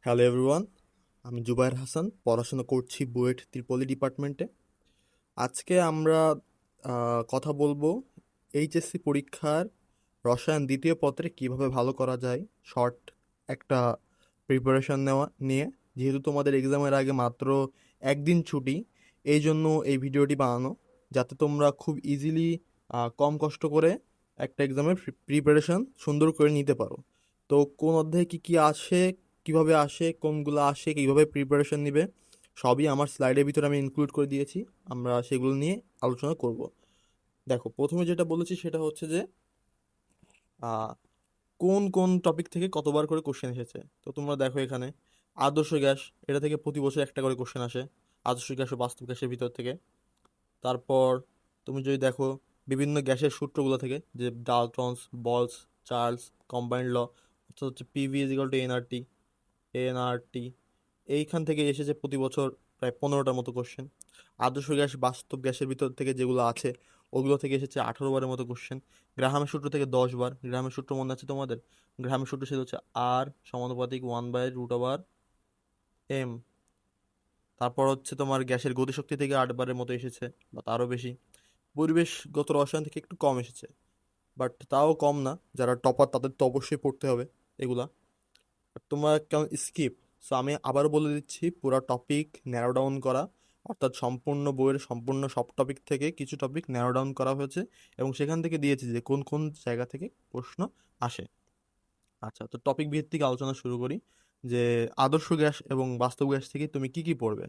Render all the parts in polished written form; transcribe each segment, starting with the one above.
Hello everyone, আমি জুবায়ের হাসান, পড়াশোনা করছি বুয়েট ত্রিপলি ডিপার্টমেন্টে। আজকে আমরা কথা বলবো এইচএসসি পরীক্ষার রসায়ন দ্বিতীয় পত্রে কিভাবে ভালো করা যায়, শর্ট একটা প্রিপারেশন নেওয়া নিয়ে। যেহেতু তোমাদের এক্সামের আগে মাত্র একদিন ছুটি, এই জন্য এই ভিডিওটি বানানো, যাতে তোমরা খুব ইজিলি কম কষ্ট করে একটা এক্সামের প্রিপারেশন সুন্দর করে নিতে পারো। তো কোন অধ্যায়ে কী কী আসে, কিভাবে আসে, কোনগুলো আসে, কিভাবে প্রিপারেশন নিবে, সবই আমার স্লাইডের ভিতরে আমি ইনক্লুড করে দিয়েছি। আমরা সেগুলো নিয়ে আলোচনা করব। দেখো, প্রথমে যেটা বলেছি সেটা হচ্ছে যে আহ, কোন কোন টপিক থেকে কতবার করে কোশ্চেন এসেছে। তো তোমরা দেখো এখানে আদর্শ গ্যাস, এটা থেকে প্রতি বছর একটা করে কোশ্চেন আসে, আদর্শ গ্যাস ও বাস্তব গ্যাসের ভিতর থেকে। তারপর তুমি যদি দেখো বিভিন্ন গ্যাসের সূত্রগুলো থেকে, যে ডালটনস, বলস, চার্লস কম্বাইন্ড ল, অর্থাৎ হচ্ছে PV is equal to nRT, nRT, এইখান থেকে এসেছে প্রতি বছর প্রায় 15টার মতো কোশ্চেন। আদর্শ গ্যাস বাস্তব গ্যাসের ভিতর থেকে যেগুলো আছে ওগুলো থেকে এসেছে 18বারের মতো কোশ্চেন। গ্রাহামের সূত্র থেকে 10বার। গ্রাহামের সূত্র মনে আছে তোমাদের? গ্রাহামের সূত্র ছিল হচ্ছে আর সমানুপাতিক 1/√এম। তারপর হচ্ছে তোমার গ্যাসের গতিশক্তি থেকে 8বারের মতো এসেছে, বা তারও বেশি। পরিবেশগত রসায়ন থেকে একটু কম এসেছে, বাট তাও কম না। যারা টপার তাদের তো অবশ্যই পড়তে হবে এগুলা। আর তোমার কেমন স্কিপ, সো আমি আবারও বলে দিচ্ছি, পুরো টপিক ন্যারো ডাউন করা, অর্থাৎ সম্পূর্ণ বইয়ের সম্পূর্ণ সব টপিক থেকে কিছু টপিক ন্যারো ডাউন করা হয়েছে, এবং সেখান থেকে দিয়েছি যে কোন কোন জায়গা থেকে প্রশ্ন আসে। আচ্ছা, তো টপিক ভিত্তিক আলোচনা শুরু করি, যে আদর্শ গ্যাস এবং বাস্তব গ্যাস থেকে তুমি কি কি পড়বে।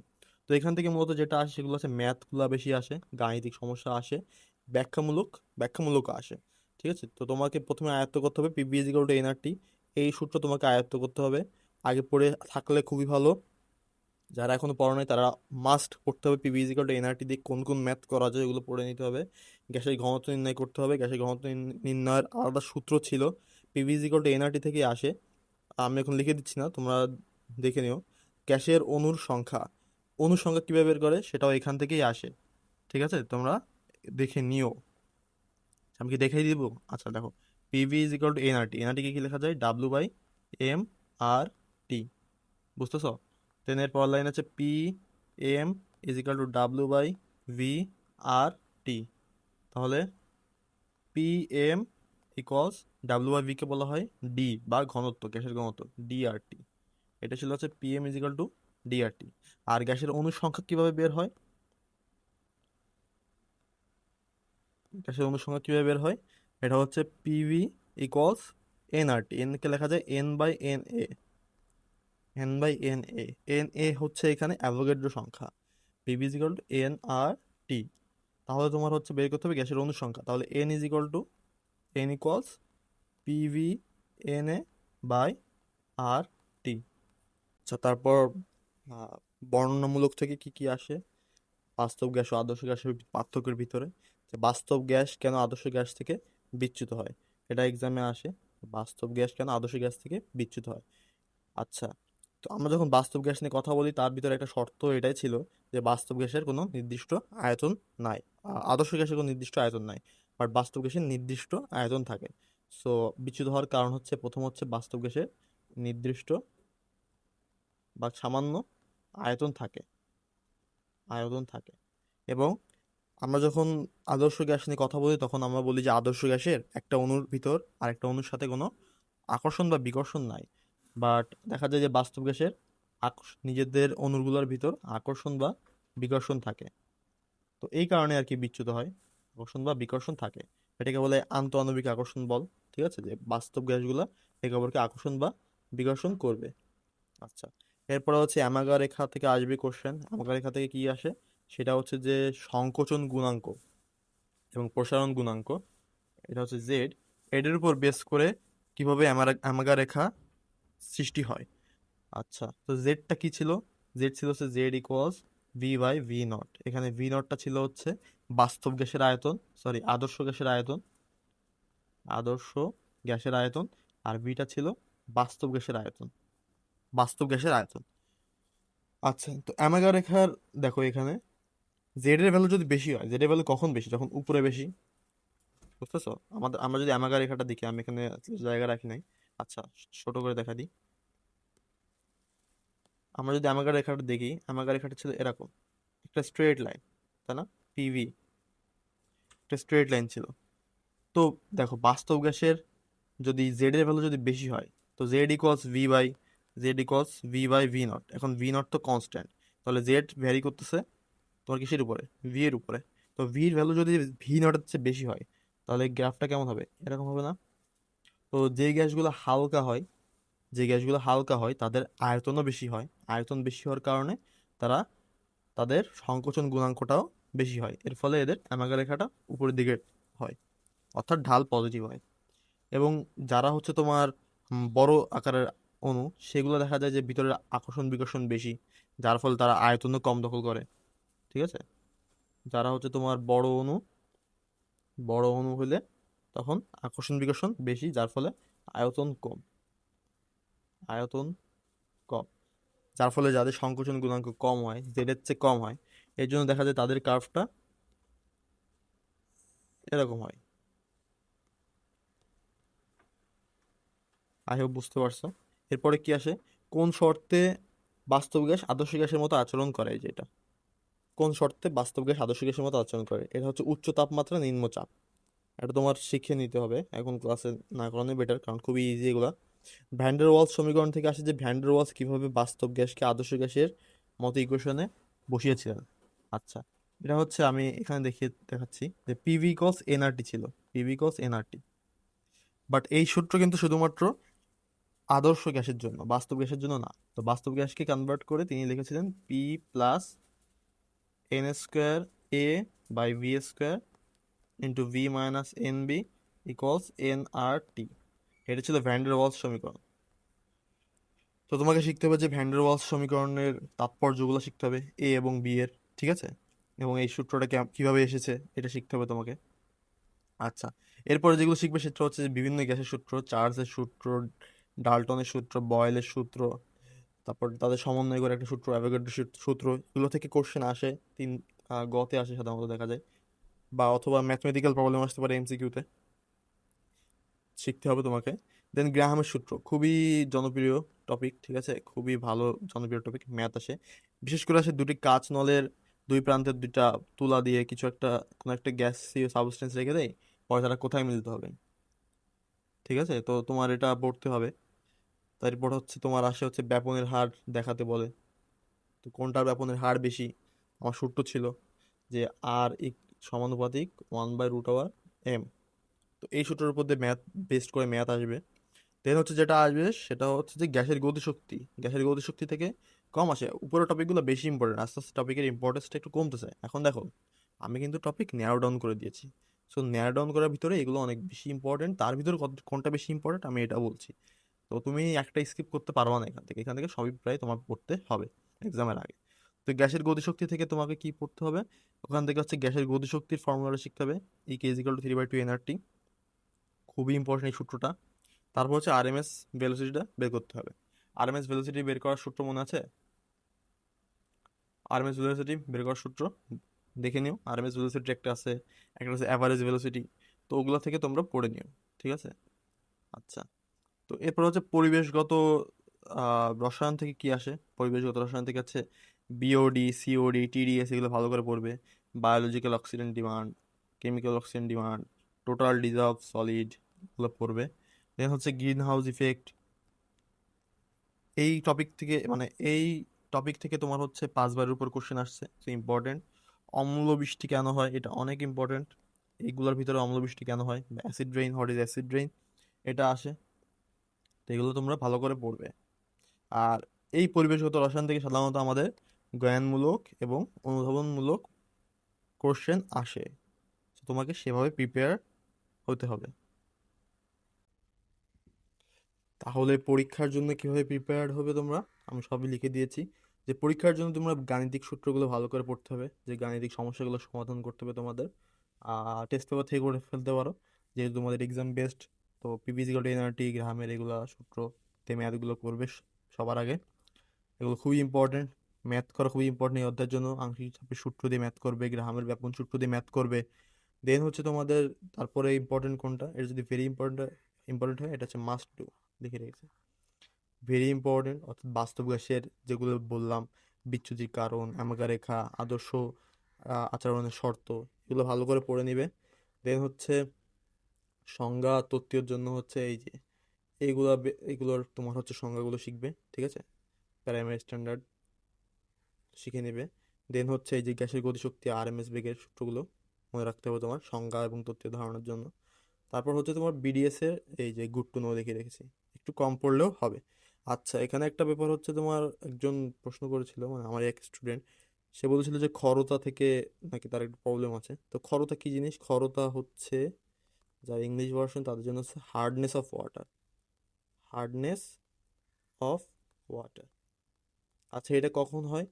তো এখান থেকে মূলত যেটা আসে সেগুলো আছে, ম্যাথগুলো বেশি আসে, গাণিতিক সমস্যা আসে, ব্যাখ্যামূলক ব্যাখ্যামূলক আসে। ঠিক আছে, তো তোমাকে প্রথমে আয়ত্ত করতে হবে PV is equal to nRT. এই সূত্র তোমাকে আয়ত্ত করতে হবে, আগে পড়ে থাকলে খুবই ভালো। যারা এখনো পড়া নাই তারা মাস্ট পড়তে হবে PV is equal to nRT দিয়ে কোন কোন ম্যাথ করা যায় ওগুলো পড়ে নিতে হবে। গ্যাসের ঘনত্ব নির্ণয় করতে হবে, গ্যাসের ঘনত্ব নির্ণয়ের আলাদা সূত্র ছিল, PV is equal to nRT থেকে আসে। আমি এখন লিখে দিচ্ছি না, তোমরা দেখে নিও। গ্যাসের অণুর সংখ্যা, অণুর সংখ্যা কিভাবে বের করে সেটাও এখান থেকেই আসে। ঠিক আছে, তোমরা দেখে নিও। আমি কি দেখাই দিব? আচ্ছা দেখো, PV is equal to nRT, nRT কি কি লেখা যায়? W/m/R/T। বুঝতেছো? দেন এর পরের লাইন আছে P/m is equal to W/V/R/T। তাহলে P/m ইকুয়ালস W/V কে বলা হয় ডি, বা ঘনত্ব, গ্যাসের ঘনত্ব, DRT। এটা ছিল হচ্ছে P/m is equal to DRT। আর গ্যাসের অণুর সংখ্যা কিভাবে বের হয়? গ্যাসের অণুর সংখ্যা কিভাবে বের হয়? এটা হচ্ছে PV equals nRT. N K লেখা যায় N/NA, N/NA। NA হচ্ছে এখানে অ্যাভোগাড্রো সংখ্যা, PV is equal to NRT। তাহলে তোমার হচ্ছে বের করতে হবে গ্যাসের অণুর সংখ্যা। তাহলে N is equal to, N equals PV/NA/RT। আচ্ছা, তারপর আহ, বর্ণনামূলক থেকে কি কি আসে বাস্তব গ্যাস ও আদর্শ গ্যাসের পার্থক্যের ভিতরে, যে বাস্তব গ্যাস কেন আদর্শ গ্যাস থেকে বিচ্যুত হয়, এটা এক্সামে আসে। বাস্তব গ্যাস কেন আদর্শ গ্যাস থেকে বিচ্যুত হয়। আচ্ছা, তো আমরা যখন বাস্তব গ্যাস নিয়ে কথা বলি তার ভিতরে একটা শর্ত এটাই ছিল, যে বাস্তব গ্যাসের কোনো নির্দিষ্ট আয়তন নাই, আদর্শ গ্যাসের কোনো নির্দিষ্ট আয়তন নাই, বাট বাস্তব গ্যাসের নির্দিষ্ট আয়তন থাকে। সো বিচ্যুত হওয়ার কারণ হচ্ছে, প্রথম হচ্ছে বাস্তব গ্যাসের নির্দিষ্ট বা সামান্য আয়তন থাকে, আয়তন থাকে। এবং আমরা যখন আদর্শ গ্যাস নিয়ে কথা বলি তখন আমরা বলি যে আদর্শ গ্যাসের একটা অণুর ভিতর আরেকটা অণুর সাথে কোনো আকর্ষণ বা বিকর্ষণ নাই। বাট দেখা যায় যে বাস্তব গ্যাসের নিজেদের অণুগুলোর ভিতর আকর্ষণ বা বিকর্ষণ থাকে। তো এই কারণে আর কি বিচ্যুত হয়, আকর্ষণ বা বিকর্ষণ থাকে। এটাকে বলে আন্তঃআণবিক আকর্ষণ বল। ঠিক আছে, যে বাস্তব গ্যাসগুলা একে অপরকে আকর্ষণ বা বিকর্ষণ করবে। আচ্ছা, এরপরে হচ্ছে অ্যামাগা রেখা থেকে আসবে কোশ্চেন। অ্যামাগা রেখা থেকে কি আসে? সেটা হচ্ছে যে সংকোচন গুণাঙ্ক এবং প্রসারণ গুণাঙ্ক, এটা হচ্ছে জেড, এর উপর বেস করে কিভাবে অ্যামাগা রেখা সৃষ্টি হয়। আচ্ছা, তো জেডটা কি ছিল? জেড ছিল হচ্ছে Z = V/V0। এখানে V0টা ছিল হচ্ছে বাস্তব গ্যাসের আয়তন, সরি আদর্শ গ্যাসের আয়তন, আদর্শ গ্যাসের আয়তন। আর ভিটা ছিল বাস্তব গ্যাসের আয়তন, বাস্তব গ্যাসের আয়তন। আচ্ছা, তো অ্যামাগা রেখার দেখো এখানে জেড এর ভ্যালু যদি বেশি হয়, জেড এর ভ্যালু কখন বেশি? যখন উপরে বেশি। বুঝতেছো? আমরা যদি অ্যামাগা রেখাটা দেখি, আমি এখানে জায়গা রাখি নাই। আচ্ছা, ছোট করে দেখা দিই। আমরা যদি আমাগা রেখাটা দেখি, আমাগা রেখাটা ছিল এরকম একটা স্ট্রেট লাইন, তাই না? পিভি একটা স্ট্রেট লাইন ছিল। তো দেখো বাস্তব গ্যাসের যদি জেড এর ভ্যালু যদি বেশি হয়, তো Z equals V by V not. এখন ভি নট তো কনস্ট্যান্ট, তাহলে জেড ভ্যারি করতেছে তোমার কিসের উপরে? ভি এর উপরে। তো ভির ভ্যালু যদি ভি নটের চেয়ে বেশি হয়, তাহলে গ্রাফটা কেমন হবে? এরকম হবে না? তো যে গ্যাসগুলো হালকা হয়, যে গ্যাসগুলো হালকা হয় তাদের আয়তনও বেশি হয়, আয়তন বেশি হওয়ার কারণে তারা তাদের সংকোচন গুণাঙ্কটাও বেশি হয়, এর ফলে এদের অ্যামাগা রেখাটা উপরের দিকে হয়, অর্থাৎ ঢাল পজিটিভ হয়। এবং যারা হচ্ছে তোমার বড় আকারের অণু, সেগুলো দেখা যায় যে ভিতরের আকর্ষণ বিকর্ষণ বেশি, যার ফলে তারা আয়তনও কম দখল করে। ঠিক আছে? যারা হচ্ছে তোমার বড় অণু হলে তখন আকর্ষণ বিকর্ষণ বেশি, যার ফলে আয়তন কম, আয়তন কম, যার ফলে যাদের সংকোচন গুণাঙ্ক কম হয়, জেড এর চেয়ে কম হয়, এই জন্য দেখা যায় তাদের কার্ভটা এরকম হয়। আই হোপ বুঝতে পারছো। এরপরে কি আসে? কোন শর্তে বাস্তব গ্যাস আদর্শ গ্যাসের মতো আচরণ করে? এই যে এটা, কোন শর্তে বাস্তব গ্যাস আদর্শ গ্যাসের মতো আচরণ করে, এটা হচ্ছে উচ্চ তাপমাত্রা নিম্ন চাপ। এটা তোমার শিখে নিতে হবে, এখন ক্লাসে না করানো বেটার, কারণ খুবই ইজি এগুলা। ভ্যান্ডার ওয়ালস সমীকরণ থেকে আসে যে ভ্যান্ডার ওয়ালস কিভাবে বাস্তব গ্যাসকে আদর্শ গ্যাসের মতো ইকুয়েশনে বসিয়েছিলেন। আচ্ছা, এটা হচ্ছে আমি এখানে দেখাচ্ছি যে পিভি কস এনআরটি ছিল, পিভি কস এনআরটি। বাট এই সূত্র কিন্তু শুধুমাত্র আদর্শ গ্যাসের জন্য, বাস্তব গ্যাসের জন্য না। তো বাস্তব গ্যাসকে কনভার্ট করে তিনি লিখেছিলেন P plus N square A by V square into V minus N B equals N R T. এটা ছিল ভ্যান্ডার ওয়ালস সমীকরণ। তো তোমাকে শিখতে হবে যে ভ্যান্ডার ওয়ালস সমীকরণের তাৎপর্যগুলো শিখতে হবে, এ এবং বি এর। ঠিক আছে? এবং এই সূত্রটা কিভাবে এসেছে এটা শিখতে হবে তোমাকে। আচ্ছা, এরপরে যেগুলো শিখবে সেটা হচ্ছে যে বিভিন্ন গ্যাসের সূত্র, চার্লসের সূত্র, ডাল্টনের সূত্র, বয়েলের সূত্র, তারপর তাদের সমন্বয় করে একটা সূত্র, অ্যাভোগাড্রো সূত্র। এগুলো থেকে কোশ্চেন আসে, তিন গতে আসে সাধারণত দেখা যায়, বা অথবা ম্যাথমেটিক্যাল প্রবলেম আসতে পারে এমসিকিউতে। শিখতে হবে তোমাকে। দেন গ্রাহামের সূত্র খুবই জনপ্রিয় টপিক, ঠিক আছে? খুবই ভালো জনপ্রিয় টপিক, ম্যাথ আসে। বিশেষ করে আসে দুটি কাঁচ নলের দুই প্রান্তের দুইটা তুলা দিয়ে কিছু একটা, কোনো একটা গ্যাসীয় সাবস্টেন্স রেখে দেয়, পরে তারা কোথায় মিলতে হবে। ঠিক আছে? তো তোমার এটা পড়তে হবে। তারপর হচ্ছে তোমার আসে হচ্ছে ব্যাপনের হার দেখাতে বলে। তো কোনটার ব্যাপনের হার বেশি? আমার সূত্র ছিল যে আর সমানুপাতিক 1/√m। তো এই সূত্রের উপর দিয়ে ম্যাথ বেস্ট করে ম্যাথ আসবে। দেন হচ্ছে যেটা আসবে সেটা হচ্ছে যে গ্যাসের গতিশক্তি, গ্যাসের গতিশক্তি থেকে কম আসে। উপরের টপিকগুলো বেশি ইম্পর্টেন্ট, আস্তে আস্তে টপিকের ইম্পর্টেন্সটা একটু কমতেছে। এখন দেখো আমি কিন্তু টপিক ন্যারো ডাউন করে দিয়েছি। সো ন্যারো ডাউন করার ভিতরে এগুলো অনেক বেশি ইম্পর্টেন্ট, তার ভিতরে কোনটা বেশি ইম্পর্টেন্ট আমি এটা বলছি। তো তুমি একটা স্কিপ করতে পারবা না, এখান থেকে সবই প্রায় তোমার পড়তে হবে এক্সামের আগে। তো গ্যাসের গতিশক্তি থেকে তোমাকে কি পড়তে হবে? ওখান থেকে হচ্ছে গ্যাসের গতিশক্তির ফর্মুলাটা শিখতে হবে, E=3/2nRT। খুবই ইম্পর্টেন্ট এই সূত্রটা। তারপর হচ্ছে আরএমএস ভেলোসিটিটা বের করতে হবে। আরএমএস ভেলোসিটি বের করার সূত্র মনে আছে? আরএমএস ভেলোসিটি বের করার সূত্র দেখে নিও। আরএমএস ভেলোসিটি একটা আছে, একটা হচ্ছে অ্যাভারেজ ভেলোসিটি। তো ওগুলো থেকে তোমরা পড়ে নিও। ঠিক আছে? আচ্ছা, তো এরপর হচ্ছে পরিবেশগত রসায়ন থেকে কি আসে? পরিবেশগত রসায়ন থেকে হচ্ছে বিওডি, সিওডি, টিডিএস, এগুলো ভালো করে পড়বে। Biological oxidant demand, chemical oxidant demand, total dissolved solid, এগুলো পড়বে। দেন হচ্ছে গ্রিন হাউস ইফেক্ট। এই টপিক থেকে মানে এই টপিক থেকে তোমার হচ্ছে 5বারের উপর কোশ্চেন আসছে, তো ইম্পর্টেন্ট। অম্ল বৃষ্টি কেন হয়? এটা অনেক ইম্পর্টেন্ট। এইগুলোর ভিতরে অম্ল বৃষ্টি কেন হয়, acid rain, what is acid rain, এটা আসে। তো এগুলো তোমরা ভালো করে পড়বে। আর এই পরিবেশগত রসায়ন থেকে সাধারণত আমাদের জ্ঞানমূলক এবং অনুধাবনমূলক কোশ্চেন আসে। তো তোমাকে সেভাবে প্রিপেয়ার হতে হবে। তাহলে পরীক্ষার জন্য কিভাবে প্রিপেয়ার্ড হবে তোমরা, আমি সবই লিখে দিয়েছি। যে পরীক্ষার জন্য তোমরা গাণিতিক সূত্রগুলো ভালো করে পড়তে হবে, যে গাণিতিক সমস্যাগুলো সমাধান করতে হবে তোমাদের। টেস্ট পেপার থেকে করে ফেলতে পারো, যেহেতু তোমাদের এক্সাম বেসড। তো পিভিসিক্যাল এনার্টি, গ্রামের এগুলা সূত্র তে ম্যাথগুলো করবে সবার আগে। এগুলো খুবই ইম্পর্টেন্ট, ম্যাথ করা খুবই ইম্পর্টেন্ট এই অধ্যায়ের জন্য। আংশিক চাপের সূত্র দিয়ে ম্যাথ করবে, গ্রামের ব্যাপন সূত্র দিয়ে ম্যাথ করবে। দেন হচ্ছে তোমাদের তারপরে ইম্পর্টেন্ট কোনটা, এটা যদি ভেরি ইম্পর্টেন্ট ইম্পর্টেন্ট হয়, এটা হচ্ছে মাস্ট ডু, লিখে রেখেছে। Very important. অর্থাৎ বাস্তব গ্যাসের যেগুলো বললাম, বিচ্যুতির কারণ, অ্যামাগা রেখা, আদর্শ আচরণের শর্ত, এগুলো ভালো করে পড়ে নিবে। দেন হচ্ছে সংজ্ঞা তত্ত্বের জন্য হচ্ছে এই যে এইগুলোর তোমার হচ্ছে সংজ্ঞাগুলো শিখবে, ঠিক আছে? প্যারামের স্ট্যান্ডার্ড শিখে নেবে। দেন হচ্ছে এই যে গ্যাসের গতিশক্তি, আরএমএস বেগের সূত্রগুলো মনে রাখতে হবে তোমার সংজ্ঞা এবং তথ্যের ধারণার জন্য। তারপর হচ্ছে তোমার বিডিএস এর এই যে গুড টু নো লিখে রেখেছি, একটু কম পড়লেও হবে। আচ্ছা, এখানে একটা ব্যাপার হচ্ছে, তোমার একজন প্রশ্ন করেছিল, মানে আমার এক স্টুডেন্ট, সে বলেছিল যে খরতা থেকে নাকি তার একটু প্রবলেম আছে। তো খরতা কি জিনিস? খরতা হচ্ছে, যারা ইংলিশ ভার্সন তাদের জন্য হচ্ছে hardness of water. Hardness of water. আচ্ছা, এটা কখন হয়?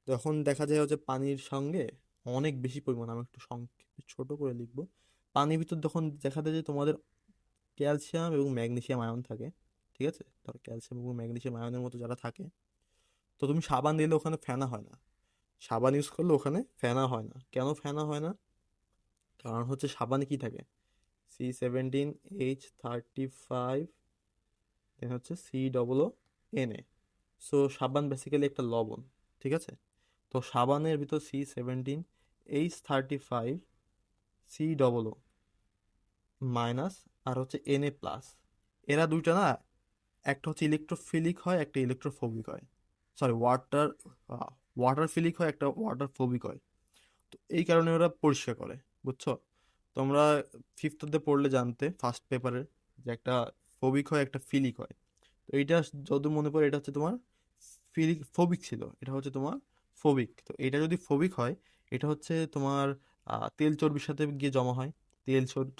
যখন দেখা যায় হচ্ছে পানির সঙ্গে অনেক বেশি পরিমাণ, আমি একটু সংক্ষেপে ছোট করে লিখবো, পানির ভিতর যখন দেখা যায় যে তোমাদের ক্যালসিয়াম এবং ম্যাগনেসিয়াম আয়ন থাকে, ঠিক আছে? ধরো ক্যালসিয়াম এবং ম্যাগনেসিয়াম আয়নের মতো যারা থাকে, তো তুমি সাবান দিলে ওখানে ফেনা হয় না, সাবান ইউজ করলে ওখানে ফেনা হয় না। কেন ফেনা হয় না? কারণ হচ্ছে সাবানে কি থাকে? C17H35, দেন হচ্ছে COO, সো সাবান বেসিক্যালি একটা লবণ, ঠিক আছে? তো সাবানের ভিতর C17H35, COO- আর হচ্ছে Na+, এরা দুইটা না, একটা হচ্ছে ইলেকট্রোফিলিক হয়, একটা ইলেকট্রোফোবিক হয়। সরি, ওয়াটার ফিলিক হয়, একটা ওয়াটার ফোবিক হয়। তো এই কারণে ওরা পরিষ্কার করে, বুঝছো? তোমরা ফিফথতে পড়লে জানতে, ফার্স্ট পেপারে, যে একটা ফোবিক হয়, একটা ফিলিক হয়। তো এইটা যদি মনে পড়ে, এটা হচ্ছে তোমার ফিলিক, ফোবিক ছিল, এটা হচ্ছে তোমার ফোবিক। তো এটা যদি ফোবিক হয়, এটা হচ্ছে তোমার তেল চর্বির সাথে গিয়ে জমা হয়,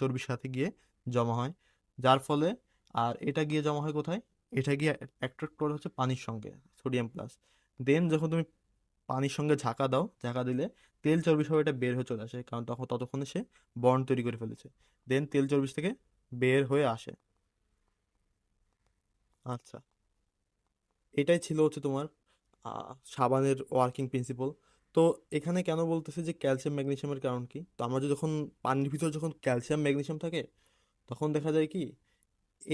চর্বির সাথে গিয়ে জমা হয়, যার ফলে, আর এটা গিয়ে জমা হয় কোথায়? এটা গিয়ে অ্যাট্রাক্ট করে হচ্ছে পানির সঙ্গে, সোডিয়াম+। দেন যখন তুমি পানির সঙ্গে ঝাঁকা দাও, ঝাঁকা দিলে তেল চর্বি সহ এটা বের হয়ে চলে আসে, কারণ তখন ততক্ষণে সে বন্ড তৈরি করে ফেলেছে। দেন তেল চর্বি থেকে বের হয়ে আসে। আচ্ছা, এটাই ছিল হচ্ছে তোমার সাবানের ওয়ার্কিং প্রিন্সিপল। তো এখানে কেন বলতেছে যে ক্যালসিয়াম ম্যাগনেসিয়ামের কারণ কি? তো আমরা যখন পানির ভিতর যখন ক্যালসিয়াম ম্যাগনেসিয়াম থাকে, তখন দেখা যায় কি,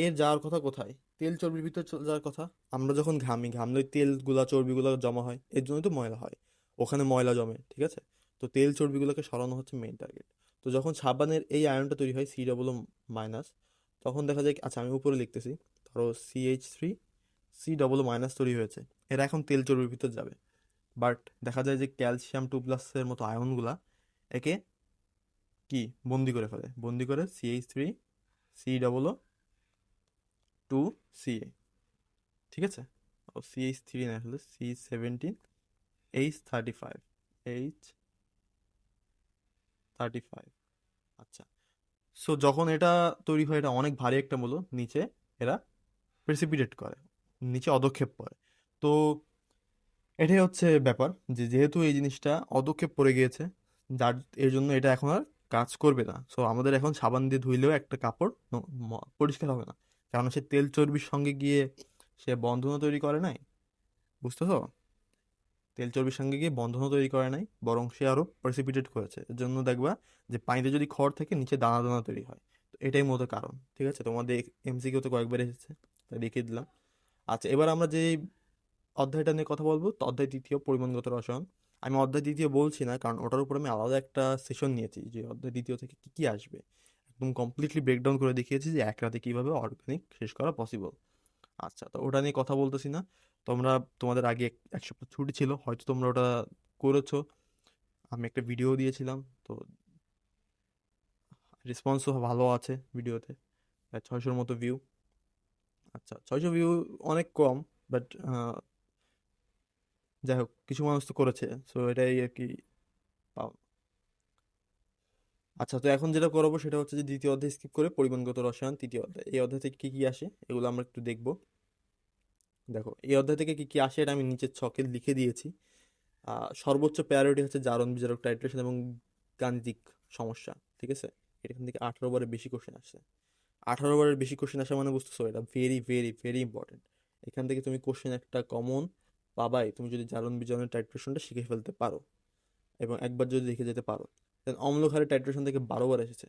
এর যাওয়ার কথা কোথায়? তেল চর্বির ভিতর চলে যাওয়ার কথা। আমরা যখন ঘামি, ঘামলে ওই তেলগুলা চর্বিগুলো জমা হয়, এর জন্যই তো ময়লা হয়, ওখানে ময়লা জমে, ঠিক আছে? তো তেল চর্বিগুলোকে সরানো হচ্ছে মেইন টার্গেট। তো যখন সাবানের এই আয়নটা তৈরি হয়, COO-, তখন দেখা যায় আচ্ছা, আমি উপরে লিখতেছি, ধরো CH3, COO- তৈরি হয়েছে, এরা এখন তেল চর্বির ভিতর যাবে। বাট দেখা যায় যে ক্যালসিয়াম 2+-এর মতো আয়নগুলা একে কি বন্দি করে ফেলে, বন্দি করে CH3, COO-2, ঠিক আছে? ও CH3 না, আসলে C17H35, আচ্ছা। সো যখন এটা তৈরি হয়, এটা অনেক ভারী একটা মূল্য, নিচে এরা প্রেসিপিটেট করে, নিচে অধঃক্ষেপ পড়ে। তো এটাই হচ্ছে ব্যাপার, যে যেহেতু এই জিনিসটা অধঃক্ষেপ পড়ে গিয়েছে, যার এর জন্য এটা এখন আর কাজ করবে না। সো আমাদের এখন সাবান দিয়ে ধুইলেও একটা কাপড় পরিষ্কার হবে না, কারণ সে তেল চর্বির সঙ্গে গিয়ে সে বন্ধনও তৈরি করে নাই, বুঝতেছো? তেল চর্বির সঙ্গে গিয়ে বন্ধনও তৈরি করে নাই, বরং সে আরো প্রেসিপিটেট করেছে। এর জন্য দেখবা যে পানিতে যদি খড় থাকে, নিচে দানা দানা তৈরি হয়। তো এটাই মূলত কারণ, ঠিক আছে? তোমাদের এমসিকিউ তো কয়েকবার এসেছে, তাই দেখিয়ে দিলাম। আচ্ছা, এবার আমরা যে অধ্যায়টা নিয়ে কথা বলবো, তো অধ্যায় তৃতীয়, পরিমাণগত রসায়ন। আমি অধ্যায় দ্বিতীয় বলছি না, কারণ ওটার উপর আমি আলাদা একটা সেশন নিয়েছি, যে অধ্যায় দ্বিতীয় থেকে কি কি আসবে, একদম কমপ্লিটলি ব্রেকডাউন করে দেখিয়েছি যে এক রাতে কিভাবে অর্গানিক শেষ করা পসিবল। আচ্ছা, তো ওটা নিয়ে কথা বলতেছি না। তোমরা, তোমাদের আগে এক সপ্তাহ ছুটি ছিল, হয়তো তোমরা ওটা করেছো। আমি একটা ভিডিও দিয়েছিলাম, তো রেসপন্সও ভালো আছে ভিডিওতে, 600-র মতো ভিউ। আচ্ছা, 600 ভিউ অনেক কম, বাট যাই হোক, কিছু মানুষ তো করেছে, সো এটাই আর কি পাও। আচ্ছা, তো এখন যেটা করবো সেটা হচ্ছে যে দ্বিতীয় অধ্যায় স্কিপ করে পরিমাণগত রসায়ন তৃতীয় অধ্যায়, এই অধ্যায় থেকে কি কি আসে এগুলো আমরা একটু দেখবো। দেখো, এই অধ্যায় থেকে কি কি আসে এটা আমি নিচের ছকে লিখে দিয়েছি। সর্বোচ্চ প্রায়োরিটি হচ্ছে জারণ বিজারক টাইট্রেশন এবং গাণিতিক সমস্যা, ঠিক আছে? এখান থেকে 18 বারের বেশি কোশ্চেন আসছে। 18 বারের বেশি কোশ্চেন আসা মানে বুঝতেছো, এটা ভেরি ভেরি ভেরি ইম্পর্টেন্ট। এখান থেকে তুমি কোশ্চেন একটা কমন পাবাই, তুমি যদি জারণ বিজারণের টাইট্রেশনটা শিখে ফেলতে পারো এবং একবার যদি দেখে যেতে পারো। দেন অম্লক্ষারের টাইট্রেশন থেকে 12 বার এসেছে।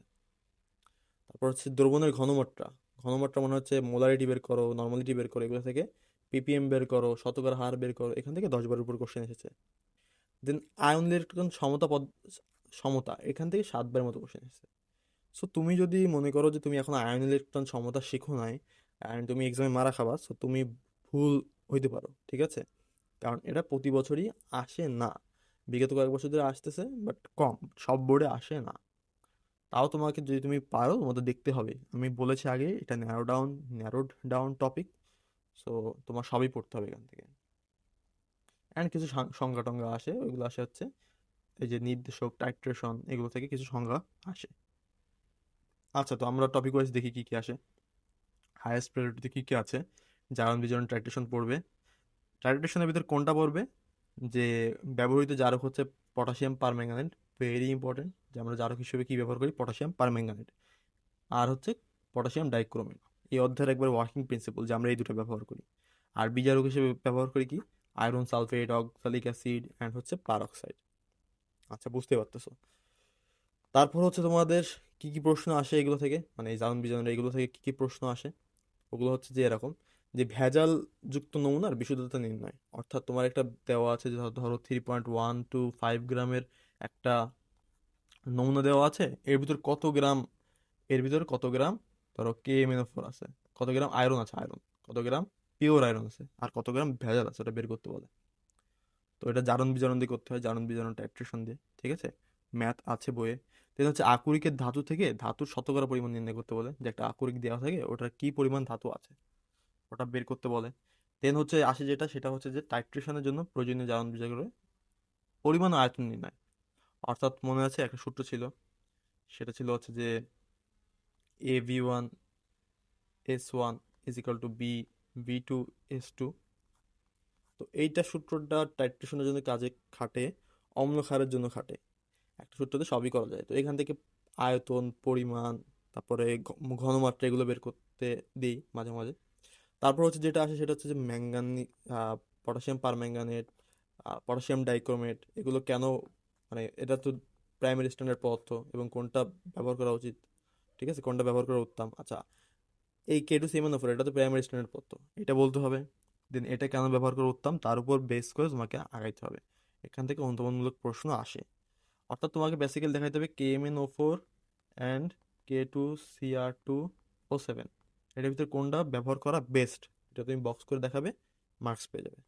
তারপর হচ্ছে দ্রবণের ঘনমাত্রা। ঘনমাত্রা মানে হচ্ছে মোলারিটি বের করো, নর্মালিটি বের করো, এগুলো থেকে পিপিএম বের করো, শতকরা হার বের করো, এখান থেকে 10 বারের উপর কোশ্চেন এসেছে। দেন আয়ন ইলেকট্রন সমতা, এখান থেকে 7 বারের মতো কোশ্চেন এসেছে। সো তুমি যদি মনে করো যে তুমি এখন আয়ন ইলেকট্রন সমতা শিখো নাই অ্যান্ড তুমি এক্সামে মারা খাবা, সো তুমি ভুল হইতে পারো, ঠিক আছে? কারণ এটা প্রতি বছরই আসে না, বিগত কয়েক বছর ধরে আসতেছে, বাট কম, সব বোর্ডে আসে না। তাও তোমাকে যদি তুমি পারো তোমাদের দেখতে হবে, আমি বলেছি আগে এটা ন্যারোড ডাউন টপিক। সো তোমার সবই পড়তে হবে এখান থেকে। অ্যান্ড কিছু সংজ্ঞা টঙ্গা আসে, ওইগুলো আসে হচ্ছে এই যে নির্দেশক, টাইট্রেশন, এগুলো থেকে কিছু সংজ্ঞা আসে। আচ্ছা, তো আমরা টপিক ওয়াইজ দেখি কি কি আসে। হায়েস্ট প্রায়োরিটিতে কি কি আছে? জারণ বিজারণ টাইট্রেশন পড়বে। টাইট্রেশনের ভিতর কোনটা পড়বে? যে ব্যবহৃত জারক হচ্ছে পটাশিয়াম পারম্যাঙ্গানেট, ভেরি ইম্পর্টেন্ট, যে আমরা জারক হিসেবে কি ব্যবহার করি? Potassium permanganate. আর হচ্ছে পটাশিয়াম ডাইক্রোমেট। এই অধ্যায়ের একবার ওয়ার্কিং প্রিন্সিপল যে আমরা এই দুটো ব্যবহার করি। আর বিজারক হিসেবে ব্যবহার করি কি? Iron sulphate, oxalic acid and হচ্ছে পারঅক্সাইড। আচ্ছা, বুঝতে পারতেছো? তারপর হচ্ছে তোমাদের কি কি প্রশ্ন আসে এগুলো থেকে, মানে এই জারণ বিজারণ এগুলো থেকে কি কি প্রশ্ন আসে? ওগুলো হচ্ছে যে এরকম, যে ভেজাল যুক্ত নমুনার বিশুদ্ধতা নির্ণয়। অর্থাৎ তোমার একটা দেওয়া আছে যে ধরো 3.1 to 5 গ্রামের একটা নমুনা দেওয়া আছে, এর ভিতর কত গ্রাম ধরো KMnO4 আছে, কত গ্রাম আয়রন আছে, কত গ্রাম পিওর আয়রন আছে, আর কত গ্রাম ভেজাল আছে, ওটা বের করতে বলে। তো এটা জারণ বিজারণ দিয়ে করতে হয়, জারণ বিজারণ টাইট্রেশন দিয়ে, ঠিক আছে? ম্যাথ আছে বইয়ে। দেন হচ্ছে আকরিকের ধাতু থেকে ধাতুর শতকরা পরিমাণ নির্ণয় করতে বলে, যে একটা আকরিক দেওয়া থাকে ওটার কি পরিমাণ ধাতু আছে ওটা বের করতে বলে। দেন হচ্ছে আসে যেটা, সেটা হচ্ছে যে টাইট্রেশনের জন্য প্রয়োজনীয় জারণ বিজারণের পরিমাণ ও আয়তন নির্ণয়। অর্থাৎ মনে আছে একটা সূত্র ছিল, সেটা ছিল হচ্ছে যে AV1S1 is equal to BV2S2। তো এইটা সূত্রটা টাইট্রেশনের জন্য কাজে খাটে, অম্ল ক্ষারের জন্য খাটে। একটা সূত্রতে সবই করা যায়। তো এখান থেকে আয়তন, পরিমাণ, তারপরে ঘনমাত্রা, এগুলো বের করতে দিই মাঝে মাঝে। তারপর হচ্ছে যেটা আসে সেটা হচ্ছে যে পটাশিয়াম পারম্যাঙ্গানেট, পটাশিয়াম ডাইক্রোমেট, এগুলো কেন, মানে এটা তো প্রাইমারি স্ট্যান্ডার্ড পদার্থ, এবং কোনটা ব্যবহার করা উচিত, ঠিক আছে, কোনটা ব্যবহার করা উত্তম। আচ্ছা, এই K2CmNO4 এটা তো প্রাইমারি স্ট্যান্ডার্ড পদার্থ, এটা বলতে হবে। দেন এটা কেন ব্যবহার করা উত্তম, তার উপর বেস করে তোমাকে আগাইতে হবে। এখান থেকে অনুমান প্রশ্ন আসে। অর্থাৎ তোমাকে বেসিক্যালি দেখাইতে হবে KMnO4 অ্যান্ড K2Cr2O7, এটার ভিতরে কোনটা ব্যবহার করা বেস্ট, এটা তুমি বক্স করে দেখাবে, মার্কস পেয়ে যাবে।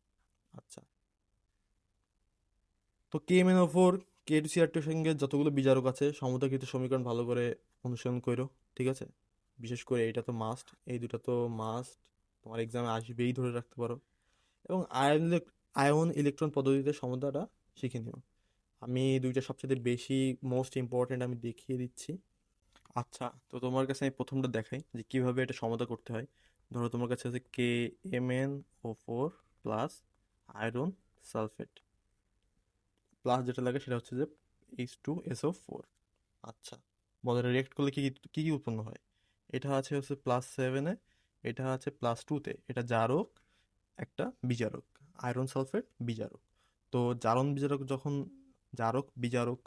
আচ্ছা, তো KMnO4, K2Cr2 এর সঙ্গে যতগুলো বিজারক আছে সমতাকৃত সমীকরণ ভালো করে অনুসরণ করো, ঠিক আছে? বিশেষ করে এটা তো মাস্ট, এই দুটো তো মাস্ট, তোমার এক্সামে আসবেই ধরে রাখতে পারো। এবং আয়ন ইলেকট্রন পদ্ধতিতে সমতাটা শিখে নিও। আমি এই দুইটা সবচেয়ে বেশি মোস্ট ইম্পর্টেন্ট আমি দেখিয়ে দিচ্ছি। আচ্ছা, তো তোমার কাছে আমি প্রথমটা দেখাই যে কিভাবে এটা সমতা করতে হয়। ধরো তোমার কাছে আছে KMnO4 plus iron sulphate, plus যেটা লাগে সেটা হচ্ছে যে H2SO4। আচ্ছা, বলে রিয়েক্ট করলে কি কি কি কি উৎপন্ন হয়? এটা আছে হচ্ছে +7-এ, এটা আছে +2-তে, এটা জারক, একটা বিজারক, আয়রন সালফেট বিজারক। তো জারক বিজারক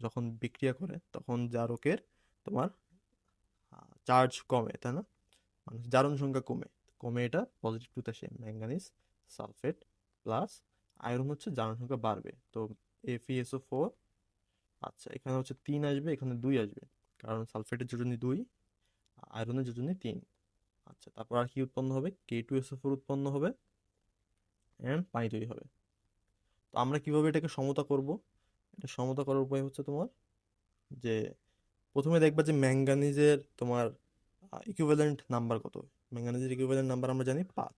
যখন বিক্রিয়া করে তখন জারকের তোমার চার্জ কমে, তাই না? মানে জারণ সংখ্যা কমে, কমে এটা +2-তে আসে, ম্যাঙ্গানিজ সালফেট প্লাস আয়রন হচ্ছে জারণ সংখ্যা বাড়বে, তো FeSO4। আচ্ছা, এখানে হচ্ছে 3 আসবে, এখানে 2 আসবে, কারণ সালফেটের যোজনী 2, আয়রনের যোজনী 3। আচ্ছা, তারপর আর কি উৎপন্ন হবে? K2SO4 উৎপন্ন হবে এন্ড পানি তৈরি হবে। তো আমরা কিভাবে এটাকে সমতা করব? এটা সমতা করার উপায় হচ্ছে তোমার, যে প্রথমে দেখবা যে ম্যাঙ্গানিজের তোমার ইকুইভ্যালেন্ট নাম্বার কত। ম্যাঙ্গানিজের ইকুইভ্যালেন্ট নাম্বার আমরা জানি 5।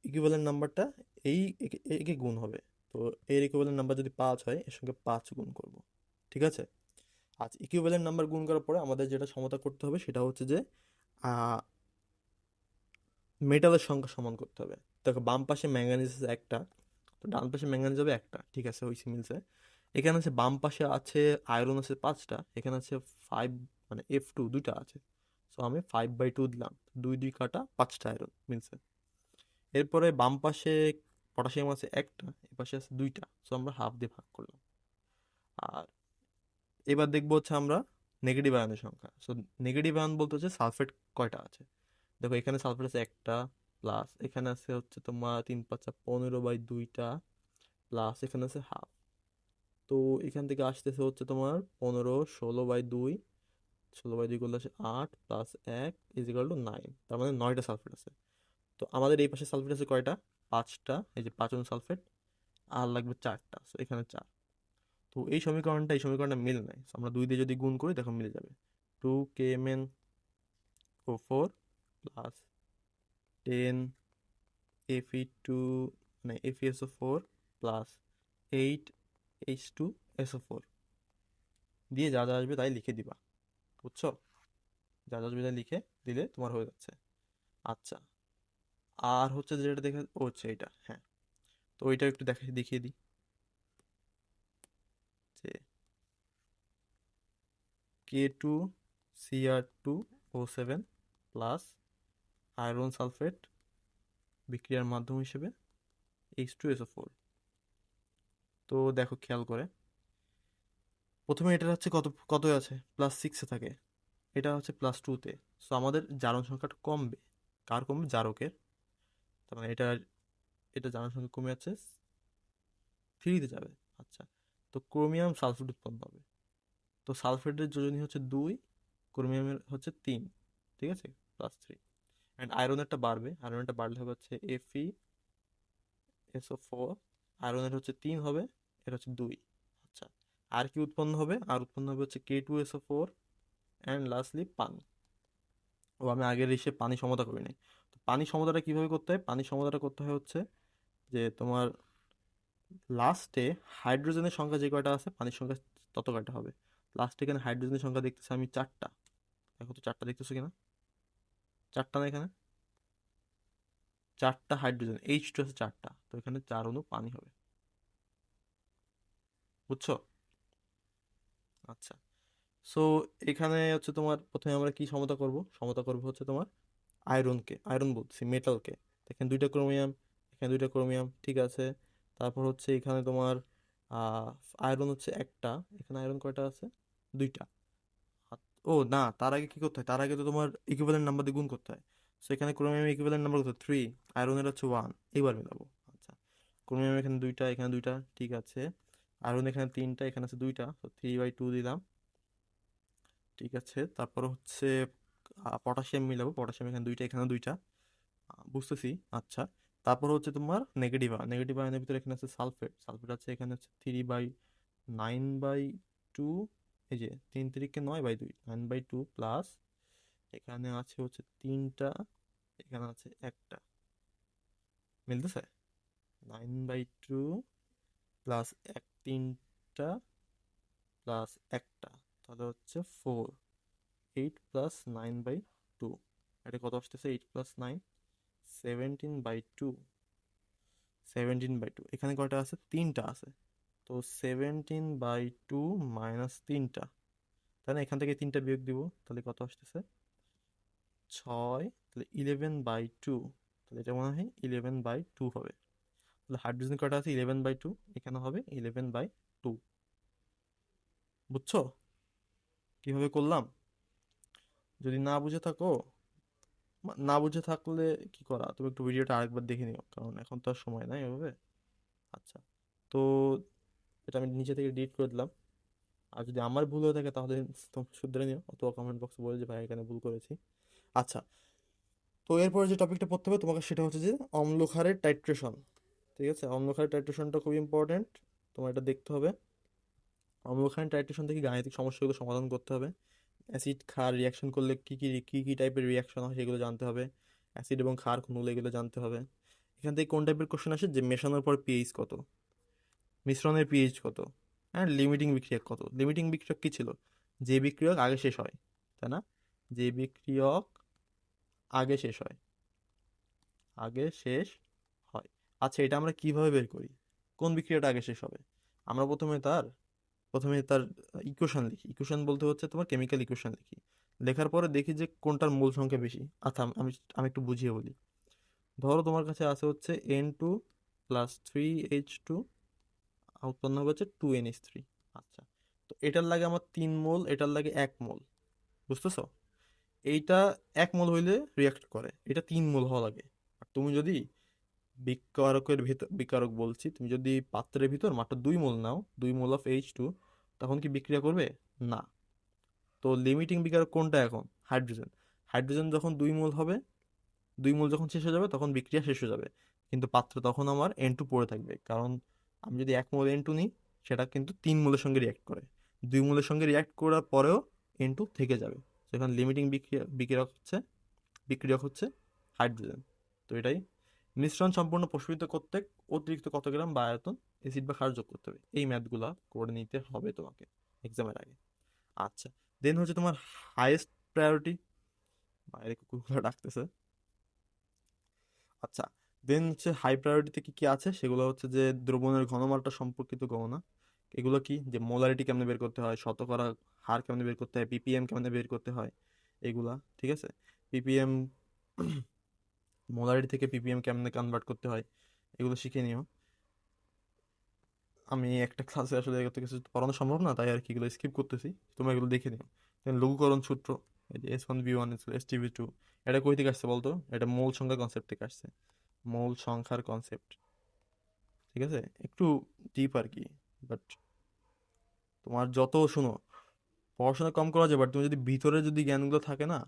ইকুইভ্যালেন্ট নাম্বারটা একে একে গুণ হবে। তো এর ইকুইভ্যালেন্ট নাম্বার যদি 5 হয়, এর সঙ্গে 5 গুণ করব, ঠিক আছে? আচ্ছা, ইকুইভ্যালেন্ট নাম্বার গুণ করার পরে আমাদের যেটা সমতা করতে হবে সেটা হচ্ছে যে মেটালের সংখ্যা সমান করতে হবে। দেখো, বাম পাশে ম্যাঙ্গানিজ আছে একটা, তো ডান পাশে ম্যাঙ্গানিজ হবে একটা, ঠিক আছে, হইছে মিলছে। এখানে আছে বাম পাশে আছে আয়রন আছে 5টা, এখানে আছে 5, মানে F2 দুইটা আছে। সো আমি 5/2 দিলাম, 2 2 কাটা 5টা আয়রন মিলছে। এরপরে বাম পাশে পটাশিয়াম আছে একটা, এ পাশে আছে দুইটা, সো আমরা হাফ দিয়ে ভাগ করলাম। আর এবার দেখবো হচ্ছে আমরা নেগেটিভ আয়নের সংখ্যা। সো নেগেটিভ আয়ন বলতে হচ্ছে সালফেট কয়টা আছে। দেখো, এখানে সালফেট আছে একটা, প্লাস এখানে আছে হচ্ছে তোমার 3 × 5 = 15/2টা, প্লাস এখানে আছে হাফ। তো এখান থেকে আসতেছে হচ্ছে তোমার 15, 16/2, 16/2 করলে আসে 8 প্লাস 1 = 9, তার মানে 9টা সালফেট আছে। তো আমাদের এই পাশে সালফেট আছে কয়টা? 5টা, এই যে 5 সালফেট, আর লাগবে 4টা, সো এখানে 4। তো এই সমীকরণটা মিল নাই, So আমরা 2 দিয়ে যদি গুণ করি দেখো মিলে যাবে। 2KMnO4 প্লাস 10Fe2 মানে FeSO4 প্লাস 8H2SO4 দিয়ে যা যা আসবে তাই লিখে দিবা, বুঝছো? যা যা আসবে তাই লিখে দিলে তোমার হয়ে যাচ্ছে। আচ্ছা, আর হচ্ছে যেটা দেখে ও হচ্ছে এটা, হ্যাঁ। তো ওইটা একটু দেখিয়ে দিই যে K2Cr2O7 প্লাস আয়রন সালফেট বিক্রিয়ার মাধ্যম হিসেবে H2SO4। তো দেখো খেয়াল করে, প্রথমে এটা হচ্ছে কত কত আছে, +6-এ থাকে, এটা হচ্ছে +2-তে। সো আমাদের জারণ সংখ্যাটা কমবে। কার কমবে? জারকের। তার মানে এটা জারণ সংখ্যা কমে যাচ্ছে, 3-তে যাবে। আচ্ছা, তো ক্রোমিয়াম সালফেট উৎপন্ন হবে। তো সালফেটের যোজনী হচ্ছে 2, ক্রোমিয়ামের হচ্ছে 3, ঠিক আছে, +3। অ্যান্ড আয়রনেরটা বাড়বে, আয়রনেরটা বাড়লে হবে হচ্ছে FeSO4, আয়রনের হচ্ছে 3 হবে, এটা হচ্ছে 2। আচ্ছা, আর কি উৎপন্ন হবে? আর উৎপন্ন হবে হচ্ছে K2SO4 অ্যান্ড লাস্টলি পানি। ও আমি আগের এসে পানি সমতা করি নাই। তো পানি সমতাটা কিভাবে করতে হয়? পানি সমতাটা করতে হয় হচ্ছে যে তোমার লাস্টে হাইড্রোজেনের সংখ্যা যে কয়টা আছে পানির সংখ্যা তত কয়টা হবে। লাস্টে এখানে হাইড্রোজেনের সংখ্যা দেখতেছি আমি 4টা। দেখো তো 4টা দেখতেছো কিনা? 4টা না এখানে? 4টা হাইড্রোজেন, H2 আছে 4টা, তো এখানে 4 অণু পানি হবে, বুঝছো? আচ্ছা, সো এখানে হচ্ছে তোমার প্রথমে আমরা কি সমতা করব? সমতা করব হচ্ছে তোমার আয়রনকে, আয়রন বলছি মেটালকে। এখানে 2টা ক্রোমিয়াম, এখানে 2টা ক্রোমিয়াম, ঠিক আছে। তারপর হচ্ছে এখানে তোমার আহ আয়রন হচ্ছে একটা, এখানে আয়রন কয়টা আছে? 2টা। ও না, তার আগে কি করতে হয়? তার আগে তো তোমার ইকুইভ্যালেন্ট নাম্বার দিয়ে গুণ করতে হয়। সো এখানে ক্রোমিয়াম ইকুইভ্যালেন্ট নাম্বার কত? 3, আয়রনের হচ্ছে 1। এইবার মেলাবো। আচ্ছা, ক্রোমিয়াম এখানে 2টা, এখানে 2টা, ঠিক আছে। আয়রন এখানে 3টা, এখানে আছে 2টা, তো 3/2 দিলাম, ঠিক আছে। তারপর হচ্ছে পটাশিয়াম মিলাবো, পটাশিয়াম এখানে 2টা, এখানে 2টা, বুঝতেছি। আচ্ছা, তারপর হচ্ছে তোমার নেগেটিভ আয়নের ভিতরে এখানে আছে সালফেট, সালফেট আছে এখানে হচ্ছে 3/9/2, এই যে 3 3 × 9/2, 9/2 প্লাস এখানে আছে হচ্ছে 3টা, এখানে আছে একটা, মিলতেছে? 9/2 প্লাস 3টা প্লাস একটা, তাহলে হচ্ছে 8 প্লাস 9/2। এটা কত আসতেছে? 8 + 9, 17/2। 17/2, এখানে কয়টা আছে? 3টা আছে। তো 17/2 মাইনাস 3টা, তাই না? এখান থেকে 3টা বিয়োগ দিব, তাহলে কত আসতেছে? 6, তাহলে 11/2। তাহলে এটা মনে হয় 11/2 হবে। তাহলে হাইড্রোজেন কয়টা আছে? 11/2, এখানে হবে 11/2। বুঝছো কিভাবে করলাম? যদি না বুঝে থাকো, না বুঝে থাকলে কি করা, তুমি একটু ভিডিওটা আরেকবার দেখে নিও, কারণ এখন তো আর সময় নাই ওভাবে। আচ্ছা, তো এটা আমি নিচে থেকে ডিলিট করে দিলাম। আর যদি আমার ভুল হয়ে থাকে তাহলে তোমরা শুধরে নিও, অথবা কমেন্ট বক্সে বলে যে ভাই এখানে ভুল করেছি। আচ্ছা, তো এরপরে যে টপিকটা পড়তে হবে তোমাকে সেটা হচ্ছে যে অম্লক্ষারের টাইট্রেশন। ঠিক আছে, অম্লক্ষারের টাইট্রেশনটা খুব ইম্পর্টেন্ট, তোমার এটা দেখতে হবে। অম্লক্ষারের টাইট্রেশন থেকে গাণিতিক সমস্যাগুলো সমাধান করতে হবে। অ্যাসিড ক্ষার রিয়াকশন করলে কি কি টাইপের রিয়াকশন হয় সেগুলো জানতে হবে। অ্যাসিড এবং ক্ষার কোনগুলো এগুলো জানতে হবে। এখান থেকে কোন টাইপের কোশ্চেন আসে যে মেশানোর পর পিএইচ কত, মিশ্রণের পিএইচ কত, হ্যাঁ, লিমিটিং বিক্রিয়ক কত। লিমিটিং বিক্রিয়ক কি ছিল? যে বিক্রিয়ক আগে শেষ হয়, তাই না? যে বিক্রিয়ক আগে শেষ হয়, আগে শেষ হয়। আচ্ছা, এটা আমরা কিভাবে বের করি কোন বিক্রিয়াটা আগে শেষ হবে? আমরা প্রথমে তার ইকুয়েশন লিখি। ইকুয়েশন বলতে হচ্ছে তোমার কেমিক্যাল ইকুয়েশন লিখি। লেখার পরে দেখি যে কোনটার মোল সংখ্যা বেশি। আচ্ছা, আমি আমি একটু বুঝিয়ে বলি। ধরো তোমার কাছে আছে হচ্ছে N2 + 3H2, উৎপন্ন হবে হচ্ছে 2NH3। আচ্ছা, তো এটার লাগে আমার 3 মোল, এটার লাগে 1 মোল, বুঝতেছো? এইটা 1 মোল হইলে রিয়াক্ট করে, এটা 3 মোল হওয়া লাগে। তুমি যদি বিকারকের ভিতর, বিকারক বলছি, তুমি যদি পাত্রের ভিতর মাত্র 2 মোল নাও, 2 মোল অফ H2, তখন কি বিক্রিয়া করবে? না। তো লিমিটিং বিকারক কোনটা এখন? হাইড্রোজেন। হাইড্রোজেন যখন 2 মোল হবে, 2 মোল যখন শেষ হয়ে যাবে তখন বিক্রিয়া শেষ হয়ে যাবে, কিন্তু পাত্রে তখন আমার N2 পড়ে থাকবে, কারণ আমি যদি 1 মোল N2 নিই, সেটা কিন্তু 3 মোলের সঙ্গে রিয়াক্ট করে, 2 মোলের সঙ্গে রিয়াক্ট করার পরেও N2 থেকে যাবে। সেখানে লিমিটিং বিক্রিয়ক হচ্ছে, বিক্রিয়ক হচ্ছে হাইড্রোজেন। তো এটাই। মিশ্রণ সম্পূর্ণ প্রস্ফুটিত করতে অতিরিক্ত কত গ্রাম বা আয়তন অ্যাসিড বা ক্ষার যোগ করতে হবে, এই ম্যাথগুলা করে নিতে হবে তোমাকে এক্সামের আগে। আচ্ছা, দেন হচ্ছে তোমার হাইয়েস্ট প্রায়োরিটি, বাইরে কুকুরগুলো ডাকতেছে। আচ্ছা, দেন হচ্ছে হাই প্রায়োরিটিতে কি কি আছে, সেগুলো হচ্ছে যে দ্রবণের ঘনমাত্রা সম্পর্কিত গণনা। এগুলো কি, যে মোলারিটি কেমনে বের করতে হয়, শতকরা হার কেমনে বের করতে হয়, পিপিএম কেমনে বের করতে হয়, এগুলা। ঠিক আছে, পিপিএম, মোলারিটি থেকে পিপিএম কেমনে কনভার্ট করতে হয়, এগুলো শিখে নিও। আমি একটা ক্লাসে আসলে এত কিছু পড়ানো সম্ভব না, তাই আর কি এগুলো স্কিপ করতেছি, তোমরা এগুলো দেখে নিও। দেন লঘুকরণ সূত্র, এই যে S1V1 STV2, এটা কই থেকে আসছে বলতো? এটা মৌল সংখ্যা কনসেপ্ট থেকে আসছে, মৌল সংখ্যার কনসেপ্ট। ঠিক আছে, একটু ডিপ আর কি, বাট তোমার যত, শুনো, পড়াশোনা কম করা যায়, বাট তুমি যদি ভিতরে যদি জ্ঞানগুলো থাকে না,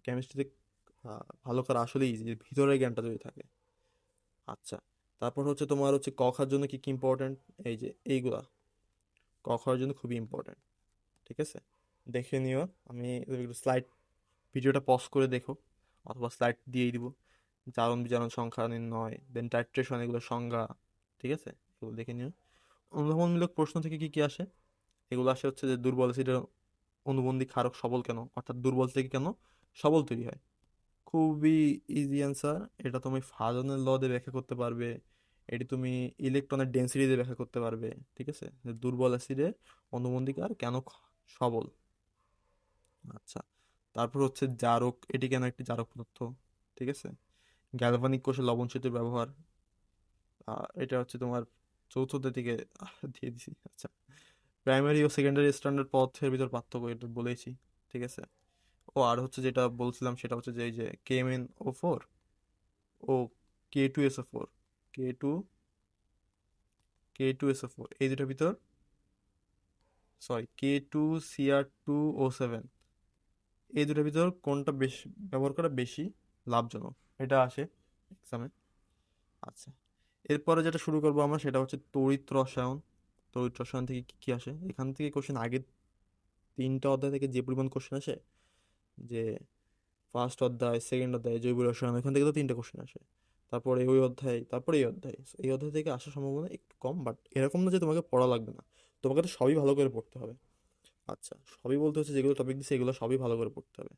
কেমিস্ট্রিতে ভালো করা আসলেই easy, যে ভিতরের জ্ঞানটা যদি থাকে। আচ্ছা, তারপর হচ্ছে তোমার হচ্ছে ক খার জন্য কি কি ইম্পর্টেন্ট, এই যে এইগুলা ক খাওয়ার জন্য খুবই ইম্পর্টেন্ট। ঠিক আছে, দেখে নিও। আমি স্লাইড, ভিডিওটা পজ করে দেখো, অথবা স্লাইড দিয়েই দিব। জারণ বিজারণ সংখ্যা নির্ণয়, দেন টাইট্রেশন, এগুলো সংজ্ঞা। ঠিক আছে, এগুলো দেখে নিও। অনুভবনমূলক প্রশ্ন থেকে কি কি আসে? এগুলো আসে হচ্ছে যে দুর্বল অ্যাসিডের অনুবন্ধী ক্ষারক সবল কেন, অর্থাৎ দুর্বল থেকে কেন সবল তৈরি হয়। খুবই ইজি অ্যান্সার। এটা তুমি ফাজনের ল দিয়ে ব্যাখ্যা করতে পারবে, এটি তুমি ইলেকট্রনের ডেন্সিটি দিয়ে ব্যাখ্যা করতে পারবে। ঠিক আছে, যে দুর্বল অ্যাসিডের অনুবন্ধী ক্ষার কেন সবল। আচ্ছা, তারপর হচ্ছে জারক, এটি কেন একটি জারক পদার্থ। ঠিক আছে, গ্যালভানিক কোষে লবণ সেতুর ব্যবহার, এটা হচ্ছে তোমার চতুর্থ দিকে দিয়ে দিছি। আচ্ছা, প্রাইমারি ও সেকেন্ডারি স্ট্যান্ডার্ড পদার্থের ভিতর পার্থক্য, এটা বলেছি। ঠিক আছে, ও আর হচ্ছে যেটা বলছিলাম সেটা হচ্ছে যে এই যে KMnO4 ও K2SO4, কে টু K2SO4, এই দুটোর ভিতর, সরি, K2Cr2O7, এই দুটোর ভিতর কোনটা বেশি ব্যবহার করা বেশি লাভজনক, এটা আসে এক্সামে। আচ্ছা, এরপরে যেটা শুরু করবো আমরা সেটা হচ্ছে তড়িৎ রসায়ন। তড়িৎ রসায়ন থেকে কি কি আসে, এখান থেকে কোশ্চেন, আগের 3টা অধ্যায় থেকে যে পরিমাণ কোশ্চেন আসে, যে ফার্স্ট অধ্যায়, সেকেন্ড অধ্যায় জৈব রসায়ন, এখান থেকে তো 3টা কোশ্চেন আসে। তারপরে ওই অধ্যায়, তারপরে এই অধ্যায়, So, এই অধ্যায় থেকে আসার সম্ভাবনা একটু কম, বাট এরকম না যে তোমাকে পড়া লাগবে না, তোমাকে তো সবই ভালো করে পড়তে হবে। আচ্ছা, সবই বলতে হচ্ছে যেগুলো টপিক দিচ্ছে এগুলো সবই ভালো করে পড়তে হবে।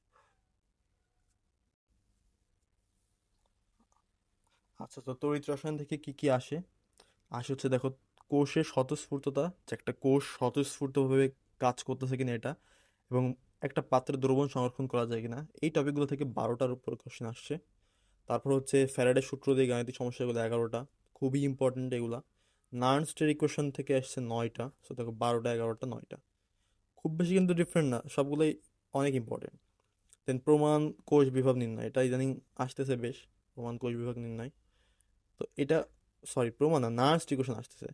আচ্ছা, তো তড়িৎ রসায়ন থেকে কি কি আসে? আসে হচ্ছে দেখো, কোষের স্বতঃস্ফূর্ততা, যে একটা কোষ স্বতঃস্ফূর্তভাবে কাজ করতেছে কিনা এটা, এবং একটা পাত্রে দ্রবণ সংরক্ষণ করা যায় কিনা, এই টপিকগুলো থেকে 12টার উপর কোশ্চেন আসছে। তারপর হচ্ছে ফ্যারাডের সূত্র দিয়ে গাণিতিক সমস্যাগুলো 11টা, খুবই ইম্পর্টেন্ট এগুলা। নার্নস্টের ইকুয়েশন থেকে আসছে 9টা, সো দেখো 12টা, 11টা, 9টা, খুব বেশি কিন্তু ডিফারেন্ট না, সবগুলোই অনেক ইম্পর্টেন্ট। দেন প্রমাণ কোষ বিভব নির্ণয়, এটা ইদানিং আসতেছে বেশ, প্রমাণ কোষ বিভাগ নির্ণয়। তো এটা, সরি, প্রমাণ না, নার্নস্ট ইকুয়েশন আসতেছে,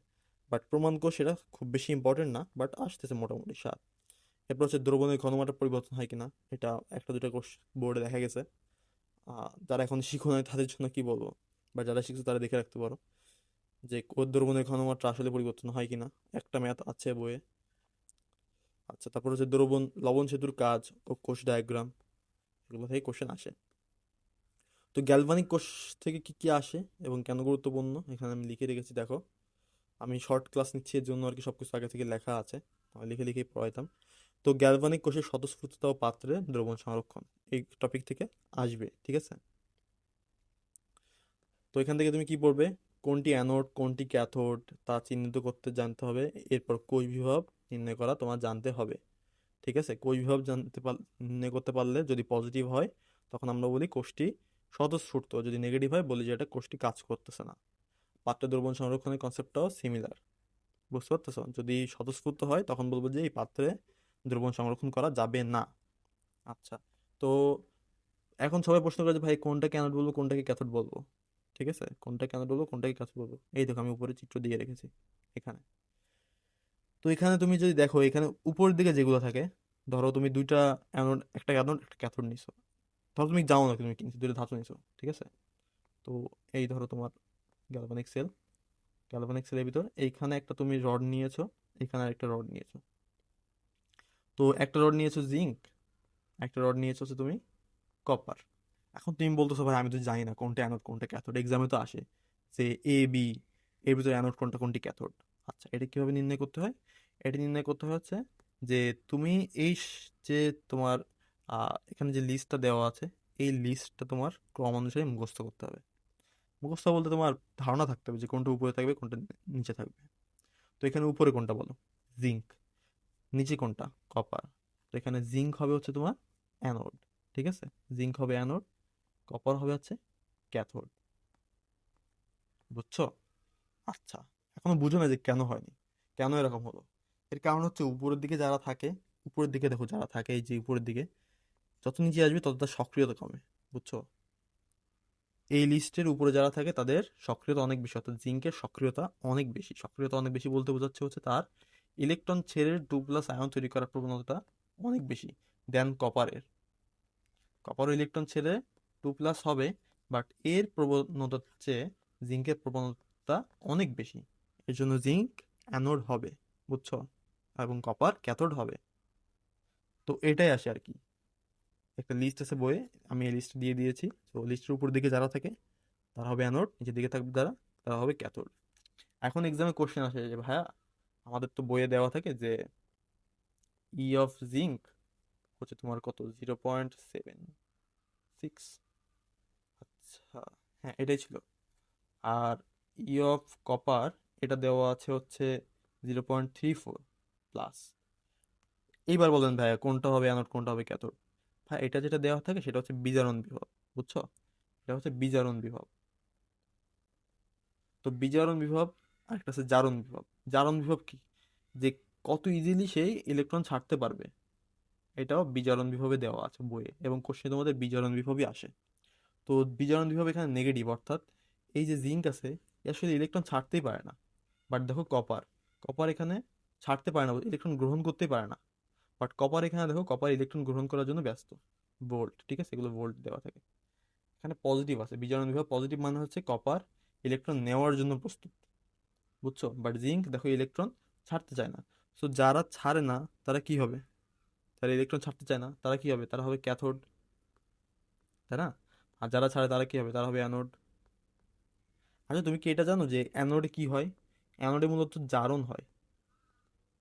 বাট প্রমাণ কোষ এটা খুব বেশি ইম্পর্টেন্ট না, বাট আসতেছে মোটামুটি 7। এরপর হচ্ছে দ্রবণের ঘনমাত্রা পরিবর্তন হয় কিনা, এটা একটা দুটো কোষ বোর্ডে দেখা গেছে। যারা এখন শিখো নাই তাদের জন্য কি বলবো, বা যারা শিখছো তারা দেখে রাখতে পারো, যে দ্রবণের ঘনমাত্রা আসলে পরিবর্তন হয় কিনা, একটা ম্যাথ আছে বইয়ে। আচ্ছা, তারপর হচ্ছে দ্রবণ লবণ সেতুর কাজ ও কোষ ডায়াগ্রাম, এগুলো থেকে কোশ্চেন আসে। তো গ্যালভানিক কোষ থেকে কি কি আসে এবং কেন গুরুত্বপূর্ণ, এখানে আমি লিখে রেখেছি দেখো। আমি শর্ট ক্লাস নিচ্ছি এর জন্য আর কি, সবকিছু আগে থেকে লেখা আছে, আমি লিখে লিখেই পড়াইতাম। তো গ্যালভানিক কোষের স্বতঃস্ফূর্ততা ও পাত্রে দ্রবণ সংরক্ষণ, এই টপিক থেকে আসবে। ঠিক আছে, তো এখান থেকে তুমি কি পড়বে, কোনটি অ্যানোড কোনটি ক্যাথোড তা চিহ্নিত করতে জানতে হবে, এরপর কোষ বিভব নির্ণয় করা তোমার জানতে হবে। ঠিক আছে, কোষ বিভব নির্ণয় করতে পারলে যদি পজিটিভ হয় তখন আমরা বলি কোষটি স্বতঃস্ফূর্ত, যদি নেগেটিভ হয় বলি যে এটা কোষটি কাজ করতেছে না। পাত্রে দ্রবণ সংরক্ষণের কনসেপ্টটাও সিমিলার, বুঝতে পারতেছো? যদি স্বতঃস্ফূর্ত হয় তখন বলবো যে এই পাত্রে দ্রবণ সংরক্ষণ করা যাবে না। আচ্ছা, তো এখন সবাই প্রশ্ন করে যে ভাই কোনটাকে অ্যানোড বলবো কোনটাকে ক্যাথোড বলবো। ঠিক আছে, কোনটা ক্যাথোড বলবো কোনটাকে ক্যাথোড বলবো, এই দেখো আমি উপরে চিত্র দিয়ে রেখেছি এখানে। তো এখানে তুমি যদি দেখো এখানে উপরের দিকে যেগুলো থাকে, ধরো তুমি দুইটা অ্যানোড, একটা অ্যানোড একটা ক্যাথোড নিছো, ধরো তুমি জানো না তুমি কি নিছো, দুইটা ধাতু নিছো, ঠিক আছে। তো এই ধরো তোমার গ্যালভানিক সেল, গ্যালভানিক সেলের ভিতর এইখানে একটা তুমি রড নিয়েছো, এখানে একটা রড নিয়েছো। তো একটা রড নিয়েছো জিঙ্ক, একটা রড নিয়েছো হচ্ছে তুমি কপার। এখন তুমি বলতেছো ভাই আমি তো জানি না কোনটা অ্যানোড কোনটা ক্যাথোড, এক্সামে তো আসে যে এ বি, এর ভিতরে অ্যানোড কোনটা কোনটি ক্যাথোড। আচ্ছা, এটা কিভাবে নির্ণয় করতে হয়? এটা নির্ণয় করতে হয় হচ্ছে যে তুমি যে তোমার এখানে যে লিস্টটা দেওয়া আছে, এই লিস্টটা তোমার ক্রম অনুসারে মুখস্থ করতে হবে। মুখস্থ বলতে তোমার ধারণা থাকতে হবে যে কোনটা উপরে থাকবে কোনটা নিচে থাকবে। তো এখানে উপরে কোনটা বলো? জিঙ্ক। নিচে কোনটা? কপার। তো এখানে জিঙ্ক হবে হচ্ছে তোমার অ্যানোড, ঠিক আছে, জিঙ্ক হবে অ্যানোড, কপার হবে হচ্ছে ক্যাথোড। বুঝছো? আচ্ছা, এখনো বুঝো না যে কেন হয়নি, কেন এরকম হলো? এর কারণ হচ্ছে উপরের দিকে যারা থাকে, উপরের দিকে দেখো যারা থাকে, এই যে উপরের দিকে যত নিচে আসবে তত তার সক্রিয়তা কমে। বুঝছো? এই লিস্টের উপরে যারা থাকে তাদের সক্রিয়তা অনেক বেশি, অর্থাৎ জিঙ্কের সক্রিয়তা অনেক বেশি। সক্রিয়তা অনেক বেশি বলতে বোঝাচ্ছে হচ্ছে তার ইলেকট্রন ছেড়ে 2+ আয়ন তৈরি করার প্রবণতা অনেক বেশি দেন কপারের। কপারও ইলেকট্রন ছেড়ে 2+ হবে, বাট এর প্রবণতার চেয়ে জিঙ্কের প্রবণতা অনেক বেশি। এর জন্য জিঙ্ক অ্যানোড হবে। বুঝছো? এবং কপার ক্যাথোড হবে। তো এটাই আসে আর কি। একটা লিস্ট আছে বইয়ে, আমি এই লিস্ট দিয়ে দিয়েছি। তো লিস্টের উপর দিকে যারা থাকে তারা হবে অ্যানোড, নিচের দিকে থাকবে যারা, তারা হবে ক্যাথোড। এখন এক্সামে কোশ্চেন আসে যে ভাইয়া আমাদের তো বইয়ে দেওয়া থাকে যে ই অফ জিঙ্ক হচ্ছে তোমার কত, 0.76। আচ্ছা, হ্যাঁ এটাই ছিল। আর ই অফ কপার এটা দেওয়া আছে হচ্ছে 0.34+। এইবার বলেন ভাইয়া কোনটা হবে অ্যানোড কোনটা হবে ক্যাথোড? ভাই এটা যেটা দেওয়া থাকে সেটা হচ্ছে বিজারণ বিভব। বুঝছো? এটা হচ্ছে বিজারণ বিভব। তো বিজারণ বিভব আর একটা আছে জারণ বিভব। জারণ বিভব কি? যে কত ইজিলি সেই ইলেকট্রন ছাড়তে পারবে, এটাও বিজারণ বিভবে দেওয়া আছে বইয়ে, এবং কোশ্চেন তোমাদের বিজারণ বিভবই আসে। তো বিজারণ বিভব এখানে নেগেটিভ, অর্থাৎ এই যে জিঙ্ক আছে এ আসলে ইলেকট্রন ছাড়তেই পারে না। বাট দেখো কপার, কপার এখানে ছাড়তে পারে না, ইলেকট্রন গ্রহণ করতেই পারে না। বাট কপার এখানে দেখো কপার ইলেকট্রন গ্রহণ করার জন্য ব্যস্ত। ভোল্ট, ঠিক আছে, এগুলো ভোল্ট দেওয়া থাকে। এখানে পজিটিভ আছে, বিজারণ বিভব পজিটিভ মানে হচ্ছে কপার ইলেকট্রন নেওয়ার জন্য প্রস্তুত। বুঝছো? বাট জিঙ্ক দেখো ইলেকট্রন ছাড়তে চায় না। সো যারা ছাড়ে না তারা কি হবে? যারা ইলেকট্রন ছাড়তে চায় না তারা কি হবে? তারা হবে ক্যাথোড, তাই না? আর যারা ছাড়ে তারা কি হবে? তারা হবে অ্যানোড। আচ্ছা, তুমি কি এটা জানো যে অ্যানোডে কি হয়? অ্যানোডে মূলত জারণ হয়।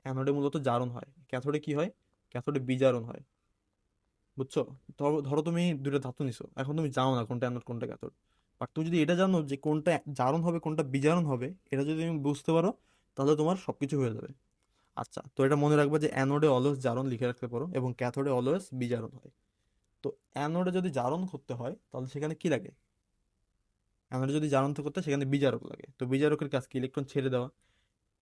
অ্যানোডে মূলত জারণ হয়। ক্যাথোডে কি হয়? ক্যাথোডে বিজারণ হয়। বুঝছো? ধরো ধরো তুমি দুটো ধাতু নিছো, এখন তুমি জানো না কোনটা অ্যানোড কোনটা ক্যাথোড। বাট তুমি যদি এটা জানো যে কোনটা জারণ হবে কোনটা বিজারণ হবে, এটা যদি তুমি বুঝতে পারো তাহলে তোমার সবকিছু হয়ে যাবে। আচ্ছা, তো এটা মনে রাখবে যে অ্যানোডে অলওয়েজ জারণ লিখে রাখতে পারো এবং ক্যাথোডে অলওয়েজ বিজারণ হয়। তো অ্যানোডে যদি জারণ করতে হয় তাহলে সেখানে কি লাগে? অ্যানোডে যদি জারণ করতে হয় সেখানে বিজারক লাগে। তো বিজারকের কাজ কি? ইলেকট্রন ছেড়ে দেওয়া।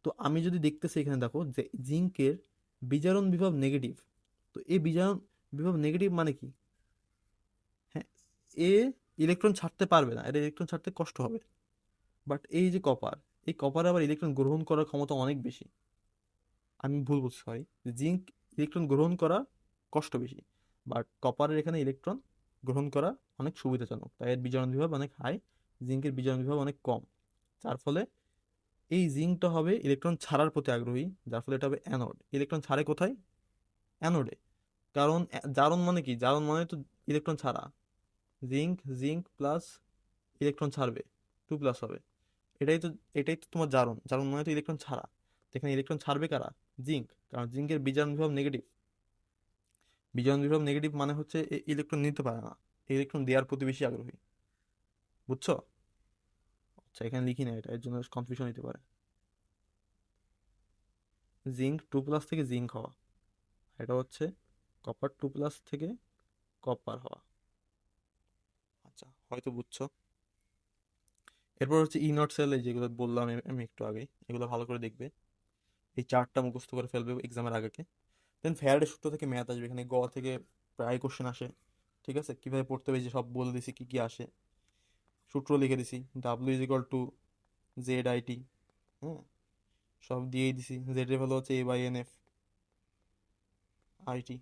তো আমি যদি দেখতেছি এখানে দেখো যে জিঙ্কের বিজারণ বিভব নেগেটিভ। তো এই বিজারণ বিভব নেগেটিভ মানে কি? হ্যাঁ, এ ইলেকট্রন ছাড়তে পারবে না, এর ইলেকট্রন ছাড়তে কষ্ট হবে। বাট এই যে কপার, এই কপার আবার ইলেকট্রন গ্রহণ করার ক্ষমতা অনেক বেশি। আমি ভুল বলছি, সরি। জিঙ্ক ইলেকট্রন গ্রহণ করা কষ্ট বেশি, বাট কপারের এখানে ইলেকট্রন গ্রহণ করা অনেক সুবিধাজনক, তাই এর বিজারণ বিভব অনেক হাই, জিঙ্কের বিজারণ বিভব অনেক কম। যার ফলে এই জিঙ্কটা হবে ইলেকট্রন ছাড়ার প্রতি আগ্রহী, যার ফলে এটা হবে অ্যানোড। ইলেকট্রন ছাড়ে কোথায়? অ্যানোডে। কারণ জারণ মানে কি? জারণ মানে তো ইলেকট্রন ছাড়া। জিঙ্ক জিঙ্ক প্লাস ইলেকট্রন ছাড়বে, 2+ হবে। এটাই তো, এটাই তো তোমার জারণ। জারণ মানে তো ইলেকট্রন ছাড়া। তো এখানে ইলেকট্রন ছাড়বে কারা? জিঙ্ক, কারণ জিঙ্কের বিজারণ বিভব নেগেটিভ। বিজারণ বিভব নেগেটিভ মানে হচ্ছে ইলেকট্রন নিতে পারে না, ইলেকট্রন দেওয়ার প্রতি বেশি আগ্রহী। বুঝছো? আচ্ছা, এখানে লিখি না এটা, এর জন্য কনফিউশন হতে পারে। জিঙ্ক 2+ থেকে জিঙ্ক হওয়া, এটা হচ্ছে কপার 2+ থেকে কপার হওয়া। আচ্ছা, হয়তো বুঝছো। এরপর হচ্ছে ই নট সেল, এই যেগুলো বললাম আমি একটু আগে, এগুলো ভালো করে দেখবে। এই চারটা মুখস্থ করে ফেলবে এক্সামের আগে। দেন ফ্যারাডের সূত্র থেকে ম্যাথ আসবে, এখানে গ থেকে প্রায় কোশ্চেন আসে। ঠিক আছে, কিভাবে পড়তে হবে যে সব বলে দিছি কি কি আসে। সূত্র লিখে দিছি, W is equal to Z IT. হ্যাঁ, সব দিয়েই দিছি। জেড এর ভ্যালু হচ্ছে A/NF আইটি।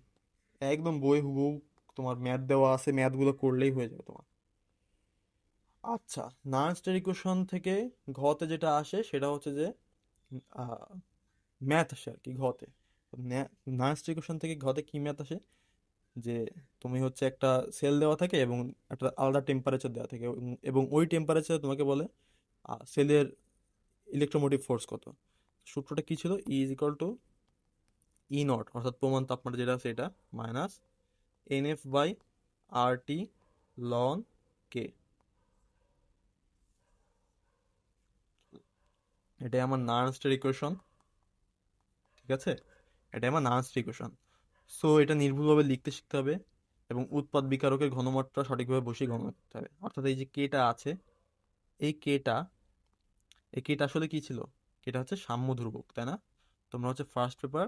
একদম বই হুবহু তোমার ম্যাথ দেওয়া আছে, ম্যাথগুলো করলেই হয়ে যাবে তোমার। আচ্ছা, নার্সটের ইকুয়েশন থেকে ঘতে যেটা আসে সেটা হচ্ছে যে ম্যাথ আসে আর কি ঘতে। নার্সটের ইকুয়েশন থেকে ঘতে কি ম্যাথ আসে, যে তুমি হচ্ছে একটা সেল দেওয়া থাকে এবং একটা আলাদা টেম্পারেচার দেওয়া থাকে, এবং ওই টেম্পারেচারে তোমাকে বলে সেলের ইলেকট্রোমোটিভ ফোর্স কত। সূত্রটা কি ছিল? E0, অর্থাৎ প্রমাণ তাপমাত্রা যেটা আছে এটা, মাইনাস NF/RT লন কে। এটাই আমার নার্সটের ইকুয়েশন। ঠিক আছে, এটাই আমার নার্সটের ইকুয়েশন। সো এটা নির্ভুলভাবে লিখতে শিখতে হবে এবং উৎপাদ বিকারকের ঘনমাত্রা সঠিকভাবে বসিয়ে গণনা করতে হবে। অর্থাৎ এই যে কেটা আছে, এই কেটা এই কেটা আসলে কি ছিল? কেটা হচ্ছে সাম্য ধ্রুবক, তাই না? তোমরা হচ্ছে ফার্স্ট পেপার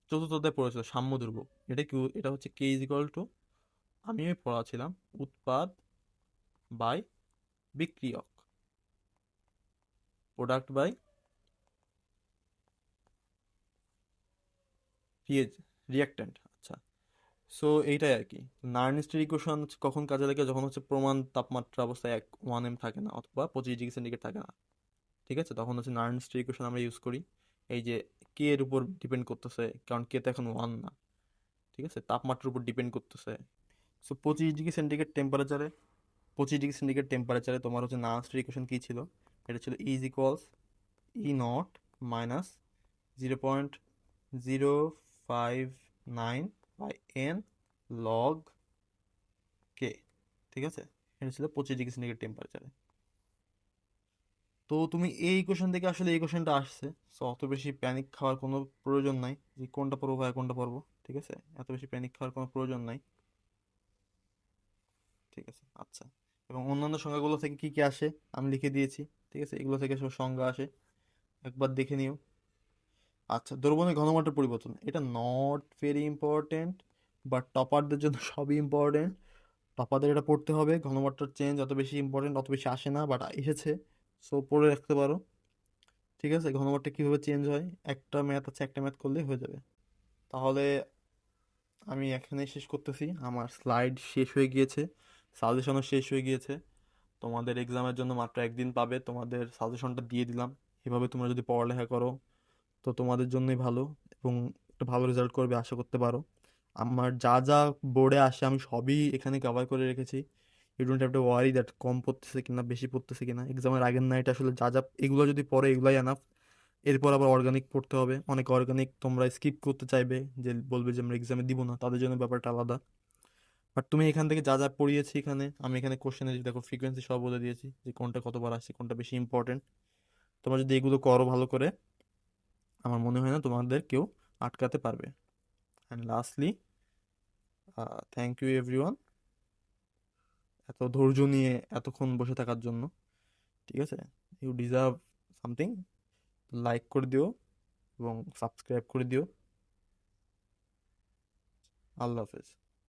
চতুর্থ অধ্যায় পড়েছিল সাম্য ধ্রুবক। এটা কি? এটা হচ্ছে কে ইজ ইকুয়াল টু, আমি পড়াছিলাম, উৎপাদ বাই বিক্রিয়ক, প্রোডাক্ট বাই রিয়াক্ট্যান্ট। আচ্ছা, সো এইটাই আর কি। নার্নিস্টের ইকুয়েশন কখন কাজে লাগে? যখন হচ্ছে প্রমাণ তাপমাত্রা অবস্থায় 1M থাকে না, অথবা 25 ডিগ্রি সেন্টিগ্রেড থাকে না। ঠিক আছে, তখন হচ্ছে নার্নিস্টের ইকুয়েশন আমরা ইউজ করি। এই যে কে এর উপর ডিপেন্ড করতেছে, কারণ কে তো এখন 1 না। ঠিক আছে, তাপমাত্রার উপর ডিপেন্ড করতেছে। সো 25 ডিগ্রি সেন্টিগ্রেড টেম্পারেচারে তোমার হচ্ছে নার্নিস্টের ইকুয়েশন কি ছিল? এটা ছিল is equals E0 minus 0.059 by N log K. ঠিক আছে, এটা ছিল 25 ডিগ্রি সেন্টিগ্রেড টেম্পারেচারে। তো তুমি এই ইকুয়েশন থেকে আসলে এই কোশ্চেনটা আসছে, সো অত বেশি প্যানিক খাওয়ার কোনো প্রয়োজন নাই যে কোনটা পড়বো ভাই কোনটা পড়বো। ঠিক আছে, এত বেশি প্যানিক খাওয়ার কোনো প্রয়োজন নাই। ঠিক আছে, আচ্ছা। এবং অন্যান্য সংজ্ঞাগুলো থেকে কি কি আসে আমি লিখে দিয়েছি। ঠিক আছে, এগুলো থেকে সব সংজ্ঞা আসে, একবার দেখে নিও। আচ্ছা, দ্রবণের ঘনমাত্রার পরিবর্তন, এটা নট ভেরি ইম্পর্টেন্ট, বাট টপারদের জন্য সবই ইম্পর্টেন্ট। টপারদের এটা পড়তে হবে। ঘনমাত্রার চেঞ্জ অত বেশি ইম্পর্টেন্ট, অত বেশি আসে না, বাট এসেছে, সো পড়ে রাখতে পারো। ঠিক আছে, ঘনমাত্রা কিভাবে চেঞ্জ হয়, একটা ম্যাথ আছে, একটা ম্যাথ করলেই হয়ে যাবে। তাহলে আমি এখানেই শেষ করতেছি, আমার স্লাইড শেষ হয়ে গিয়েছে, সাজেশনও শেষ হয়ে গিয়েছে। তোমাদের এক্সামের জন্য মাত্র একদিন পাবে, তোমাদের সাজেশনটা দিয়ে দিলাম। এভাবে তোমরা যদি পড়ালেখা করো তো তোমাদের জন্যই ভালো, এবং একটা ভালো রেজাল্ট করবে আশা করতে পারো। আমার যা যা বোর্ডে আসে আমি সবই এখানে কভার করে রেখেছি। You don't have to worry that কম পড়তেছে কিনা বেশি পড়তেছে কিনা। এক্সামের আগের নাইট আসলে যা যা এগুলো যদি পড়ে এগুলাই এনাফ। এরপর আবার অর্গানিক পড়তে হবে। অনেক অর্গানিক তোমরা স্কিপ করতে চাইবে, যে বলবে যে আমরা এক্সামে দিব না, তাদের জন্য ব্যাপারটা আলাদা। বাট তুমি এখান থেকে যা যা পড়িয়েছি, এখানে আমি এখানে কোশ্চেনে দেখো ফ্রিকোয়েন্সি সব বলে দিয়েছি, যে কোনটা কতবার আসছে, কোনটা বেশি ইম্পর্টেন্ট। তোমরা যদি এগুলো করো ভালো করে, আমার মনে হয় না তোমাদের কেউ আটকাতে পারবে। And lastly, thank you everyone এত ধৈর্য নিয়ে এতক্ষণ বসে থাকার জন্য। ঠিক আছে, ইউ ডিজার্ভ সামথিং। লাইক করে দিও এবং সাবস্ক্রাইব করে দিও। আল্লাহ হাফেজ।